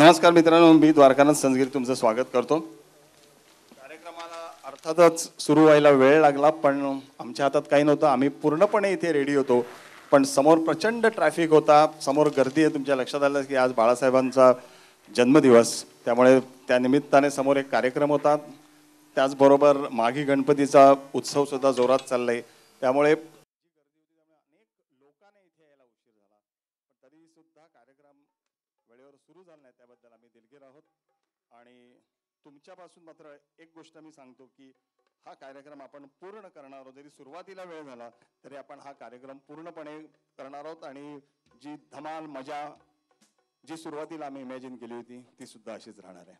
नमस्कार मित्रांनो, मी द्वारकानाथ संजगिरी तुमचं स्वागत करतो. कार्यक्रमाला अर्थातच सुरू व्हायला वेळ लागला, पण आमच्या हातात काही नव्हतं. आम्ही पूर्णपणे इथे रेडी होतो, पण समोर प्रचंड ट्रॅफिक होता, समोर गर्दी आहे. तुमच्या लक्षात आलं की आज बाळासाहेबांचा जन्मदिवस, त्यामुळे त्या निमित्ताने समोर एक कार्यक्रम होता. त्याचबरोबर माघी गणपतीचा उत्सव सुद्धा जोरात चाललाय, त्यामुळे अनेक लोकांना इथे यायला उशीर झाला. पण तरी सुद्धा कार्यक्रम वेळेवर सुरू झाला नाही, त्याबद्दल आम्ही दिलगीर आहोत. आणि तुमच्यापासून मात्र एक गोष्ट मी सांगतो की हा कार्यक्रम आपण पूर्ण करणार आहोत. जरी सुरुवातीला वेळ झाला तरी आपण हा कार्यक्रम पूर्णपणे करणार आहोत. आणि जी धमाल मजा जी सुरुवातीला आम्ही इमॅजिन केली होती ती सुद्धा अशीच राहणार आहे.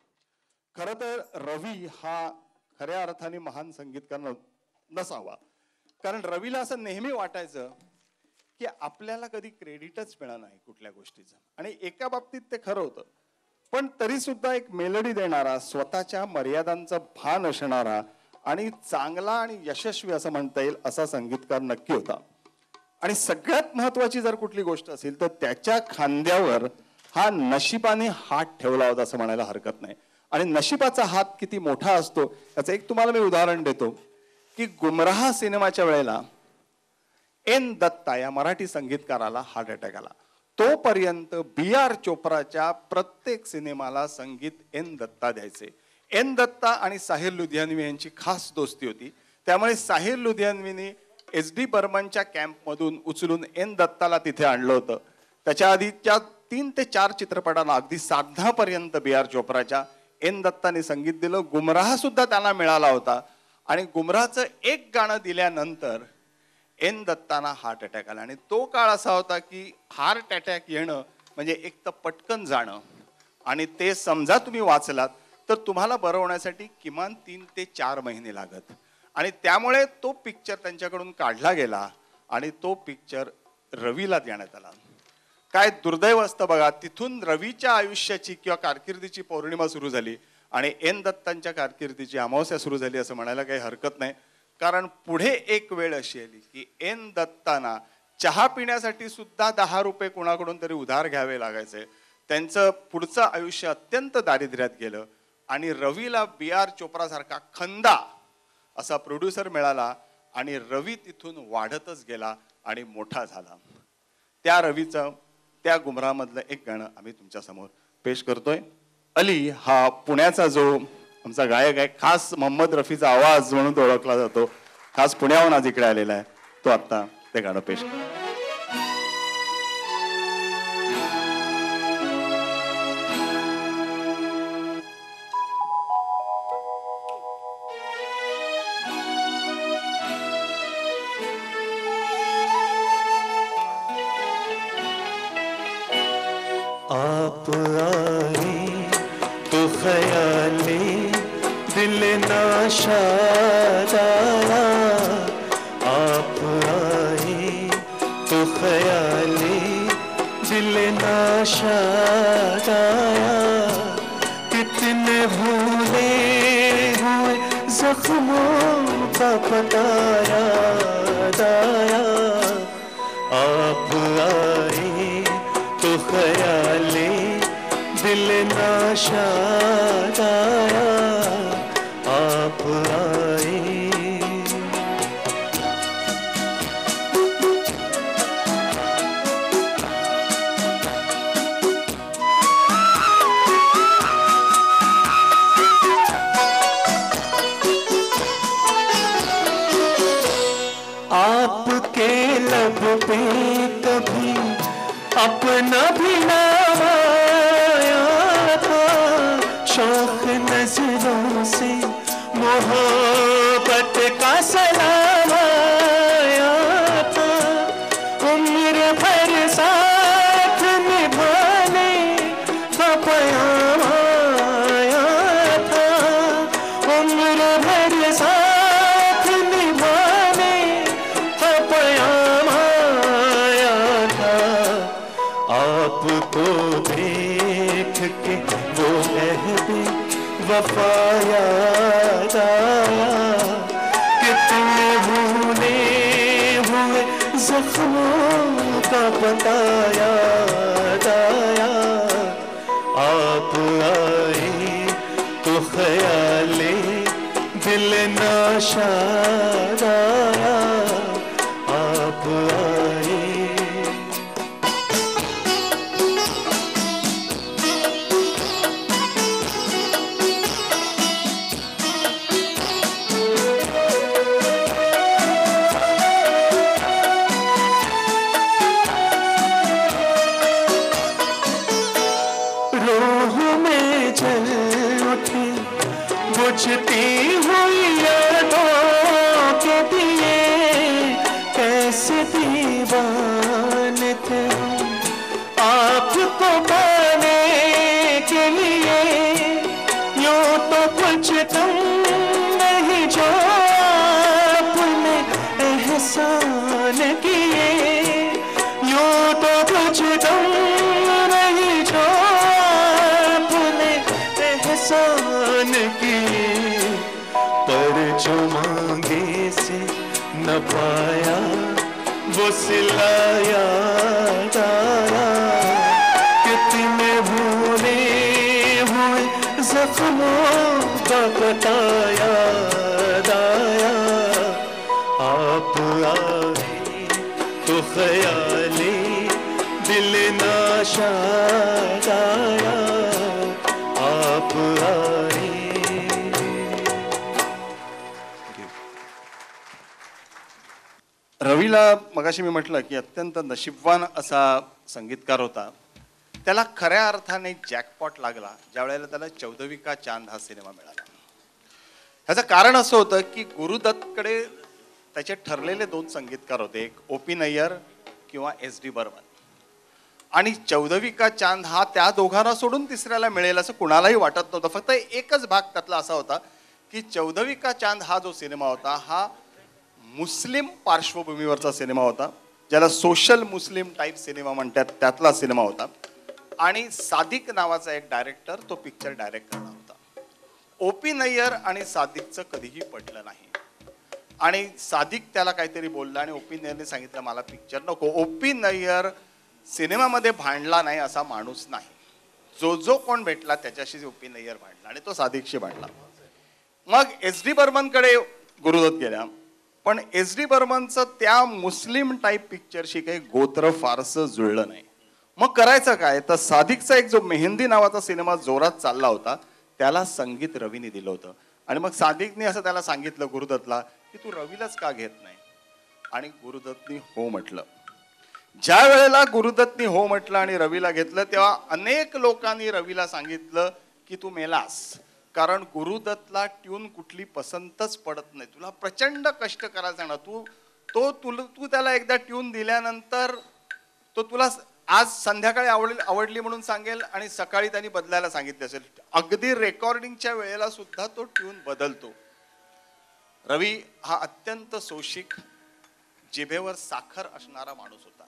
खरं तर रवी हा खऱ्या अर्थाने महान संगीतकार नसावा, कारण रवीला असं नेहमी वाटायचं की आपल्याला कधी क्रेडिटच मिळालं नाही कुठल्या गोष्टीचं. आणि एका बाबतीत ते खरं होतं, पण तरी सुद्धा एक मेलडी देणारा, स्वतःच्या मर्यादांचं भान असणारा आणि चांगला आणि यशस्वी असं म्हणता येईल असा संगीतकार नक्की होता. आणि सगळ्यात महत्वाची जर कुठली गोष्ट असेल तर त्याच्या खांद्यावर हा नशिबाने हात ठेवला होता असं म्हणायला हरकत नाही. आणि नशिबाचा हात किती मोठा असतो याचं एक तुम्हाला मी उदाहरण देतो की गुमराह सिनेमाच्या वेळेला एन दत्ता या मराठी संगीतकाराला हार्ट अटॅक आला. तोपर्यंत B.R. चोप्राच्या प्रत्येक सिनेमाला संगीत एन दत्ता द्यायचे. एन दत्ता आणि साहिर लुधियानवी यांची खास दोस्ती होती, त्यामुळे साहिर लुधियानवीने SD बर्मनच्या कॅम्पमधून उचलून एन दत्ताला तिथे आणलं होतं. त्याच्या आधीच्या 3 ते 4 चित्रपटांना अगदी साधनापर्यंत B.R. चोप्राच्या एन दत्ताने संगीत दिलं. गुमराह सुद्धा त्यांना मिळाला होता. आणि गुमराहचं एक गाणं दिल्यानंतर एन दत्तांना हार्ट अटॅक आला. आणि तो काळ असा होता की हार्ट अटॅक येणं म्हणजे एक तर पटकन जाणं, आणि ते समजा तुम्ही वाचलात तर तुम्हाला बरं होण्यासाठी किमान 3 ते 4 महिने लागत. आणि त्यामुळे तो पिक्चर त्यांच्याकडून काढला गेला आणि तो पिक्चर रवीला देण्यात आला. काय दुर्दैव असतं बघा, तिथून रवीच्या आयुष्याची किंवा कारकिर्दीची पौर्णिमा सुरू झाली आणि एन दत्तांच्या कारकिर्दीची अमावस्या सुरू झाली असं म्हणायला काही हरकत नाही. कारण पुढे एक वेळ अशी आली की एन दत्तांना चहा पिण्यासाठी सुद्धा 10 रुपये कोणाकडून तरी उधार घ्यावे लागायचे. त्यांचं पुढचं आयुष्य अत्यंत दारिद्र्यात गेलं आणि रवीला B.R. चोप्रासारखा खंदा असा प्रोड्युसर मिळाला आणि रवी तिथून वाढतच गेला आणि मोठा झाला. त्या रवीचं त्या गुमराहमधलं एक गाणं आम्ही तुमच्या समोर पेश करतोय. अली हा पुण्याचा जो आमचा गायक आहे, खास मोहम्मद रफीचा आवाज म्हणून तो ओळखला जातो, खास पुण्याहून आज इकडे आलेला आहे, तो आता ते गाणं पेश करतो. आप आए तो ख्याले दिल नाशाद आया, आप आए तो ख्याले दिल नाशाद आया, कितने भूले हुए जख्मों का पता याद आया. आप आए तो ख्याले दिल नाशाद आया, आप आए. आपके लब पे कभी अपना भी नाम आया था, शौक नजरों से मोहब्बत का सलाम आया था, उम्र भर साथ निभाने का प्याम आया था, उम्र भर साथ निभाने का प्याम आया था. आपको देख के वो अहद वफा याद आया, कितने भूले हुए जख्मों का पता याद आया. आप ख्याले दिल नाशादा आप आए। रूह में जल उठी बुझती हुई यादों के दिए, कैसे दीवाने थे हम आपको पाने के लिए। यूं तो कुछ तुम नहीं जो आपने एहसान किए, यूं तो कुछ तुम नहीं जो आपने एहसान किए। पर जो मांगे से न पाया वो सिलाया दाया, कितने भूले हुए जख्मों का बताया दाया। आप आए तो ख्याले दिल नाशादा आप आए। रवीला मगाशी मी म्हटलं की अत्यंत नशीबवान असा संगीतकार होता. त्याला खऱ्या अर्थाने जॅकपॉट लागला ज्या वेळेला त्याला चौदवी का चांद हा सिनेमा मिळाला. ह्याचं कारण असं होतं की गुरुदत्तकडे त्याचे ठरलेले दोन संगीतकार होते, एक ओ.पी. नय्यर किंवा एस.डी. बर्मन. आणि चौदवी का चांद हा त्या दोघांना सोडून तिसऱ्याला मिळेल असं कुणालाही वाटत नव्हतं. फक्त एकच भाग त्यातला असा होता की चौदवी का चांद हा जो सिनेमा होता हा मुस्लिम पार्श्वभूमीवरचा सिनेमा होता, ज्याला सोशल मुस्लिम टाईप सिनेमा म्हणतात, त्यातला सिनेमा होता. आणि सादिक नावाचा एक डायरेक्टर तो पिक्चर डायरेक्ट करणार होता. ओ.पी. नय्यर आणि सादिकचं कधीही पटलं नाही. आणि सादिक त्याला काहीतरी बोलला आणि ओ.पी. नय्यरने सांगितलं मला पिक्चर नको. ओ.पी. नय्यर सिनेमामध्ये भांडला नाही असा माणूस नाही. जो जो कोण भेटला त्याच्याशी ओ.पी. नय्यर भांडला आणि तो सादिकशी भांडला. मग एस.डी. बर्मनकडे गुरुदत्त गेला, पण एस.डी. बर्मनचं त्या मुस्लिम टाईप पिक्चरशी काही गोत्र फारसं जुळलं नाही. मग करायचं काय, तर सादिकचा एक जो मेहंदी नावाचा सिनेमा जोरात चालला होता त्याला संगीत रवीने दिलं होतं. आणि मग सादिकने असं त्याला सांगितलं गुरुदत्तला की तू रवीलाच का घेत नाही. आणि गुरुदत्तनी हो म्हटलं. ज्या वेळेला गुरुदत्तनी हो म्हटलं आणि रवीला घेतलं तेव्हा अनेक लोकांनी रवीला सांगितलं की तू मेलास, कारण गुरुदत्तला ट्यून कुठली पसंतच पडत नाही. तुला प्रचंड कष्ट करायला सांगणार. तू त्याला एकदा ट्यून दिल्यानंतर तो तुला आज संध्याकाळी आवडली म्हणून सांगेल आणि सकाळी त्यांनी बदलायला सांगितले असेल. अगदी रेकॉर्डिंगच्या वेळेला सुद्धा तो ट्यून बदलतो. रवी हा अत्यंत सोशिक, जिभेवर साखर असणारा माणूस होता.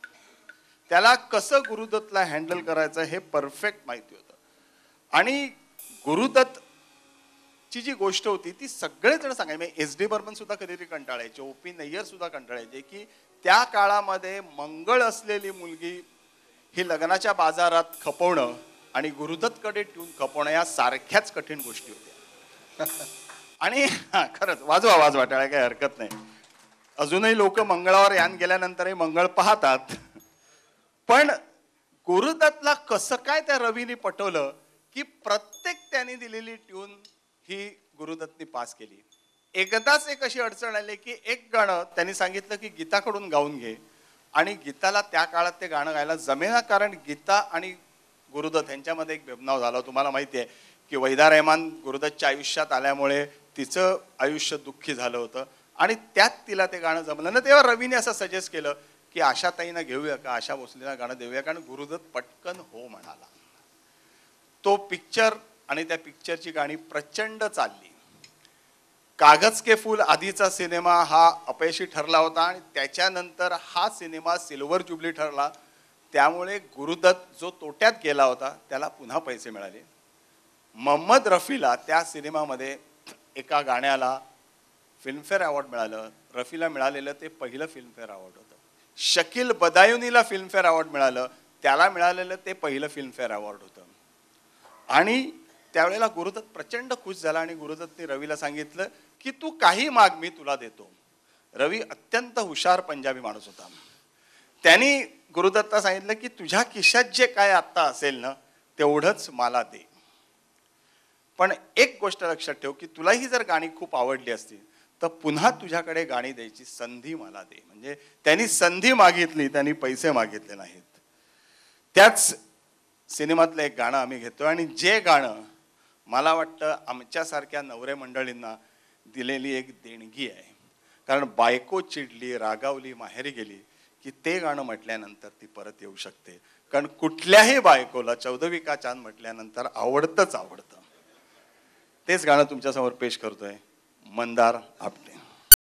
त्याला कसं गुरुदत्तला हँडल करायचं हे परफेक्ट माहिती होतं. आणि गुरुदत्त ची जी गोष्ट होती ती सगळेजण सांगायचे. एस.डी. बर्मन सुद्धा कधीतरी कंटाळायचे, ओ.पी. नय्यर सुद्धा कंटाळायचे की त्या काळामध्ये मंगळ असलेली मुलगी ही लग्नाच्या बाजारात खपवणं आणि गुरुदत्तकडे ट्यून खपवणं या सारख्याच कठीण गोष्टी होत्या. आणि खरंच वाजवा वाटायला काही हरकत नाही. अजूनही लोक मंगळावर यान गेल्यानंतरही मंगळ पाहतात. पण गुरुदत्तला कसं काय त्या रवीने पटवलं की प्रत्येक त्यांनी दिलेली ट्यून ही गुरुदत्तनी पास केली. एकदाच एक अशी अडचण आली की एक गाणं त्यांनी सांगितलं की गीताकडून गाऊन घे, आणि गीताला त्या काळात ते गाणं गायला जमेना, कारण गीता आणि गुरुदत्त यांच्यामध्ये एक भेदभाव झाला. तुम्हाला माहिती आहे की वैदा रहमान गुरुदत्तच्या आयुष्यात आल्यामुळे तिचं आयुष्य दुःखी झालं होतं आणि त्यात तिला ते गाणं जमलं ना. तेव्हा रवीने असं सजेस्ट केलं की आशाताईंना घेऊया का, आशा भोसलेला गाणं देऊया, कारण गुरुदत्त पटकन हो म्हणाला. तो पिक्चर आणि त्या पिक्चरची गाणी प्रचंड चालली. कागज के फूल आधीचा सिनेमा हा अपयशी ठरला होता आणि त्याच्यानंतर हा सिनेमा सिल्वर जुबली ठरला. त्यामुळे गुरुदत्त जो तोट्यात गेला होता त्याला पुन्हा पैसे मिळाले. मोहम्मद रफीला त्या सिनेमामध्ये एका गाण्याला फिल्मफेअर अवॉर्ड मिळालं. रफीला मिळालेलं ते पहिलं फिल्मफेअर अवॉर्ड होतं. शकील बदायुनीला फिल्मफेअर अवॉर्ड मिळालं, त्याला मिळालेलं ते पहिलं फिल्मफेअर अवॉर्ड होतं. आणि त्यावेळेला गुरुदत्त प्रचंड खुश झाला आणि गुरुदत्तने रवीला सांगितलं की तू काही माग, मी तुला देतो. रवी अत्यंत हुशार पंजाबी माणूस होता. त्यांनी गुरुदत्ता सांगितलं की तुझ्या खिशात जे काय आत्ता असेल ना तेवढंच मला दे, पण एक गोष्ट लक्षात ठेव की तुलाही जर गाणी खूप आवडली असतील तर पुन्हा तुझ्याकडे गाणी द्यायची संधी मला दे. म्हणजे त्यांनी संधी मागितली, त्यांनी पैसे मागितले नाहीत. त्याच सिनेमातलं एक गाणं आम्ही घेतोय आणि जे गाणं मला वाटतं आमच्यासारख्या नवरे मंडळींना दिलेली एक देणगी आहे. कारण बायको चिडली, रागावली, माहेरी गेली की ते गाणं म्हटल्यानंतर ती परत येऊ शकते. कारण कुठल्याही बायकोला चौदवी का चांद म्हटल्यानंतर आवडतंच आवडतं. तेच गाणं तुमच्यासमोर पेश करतोय, मंदार आपटे.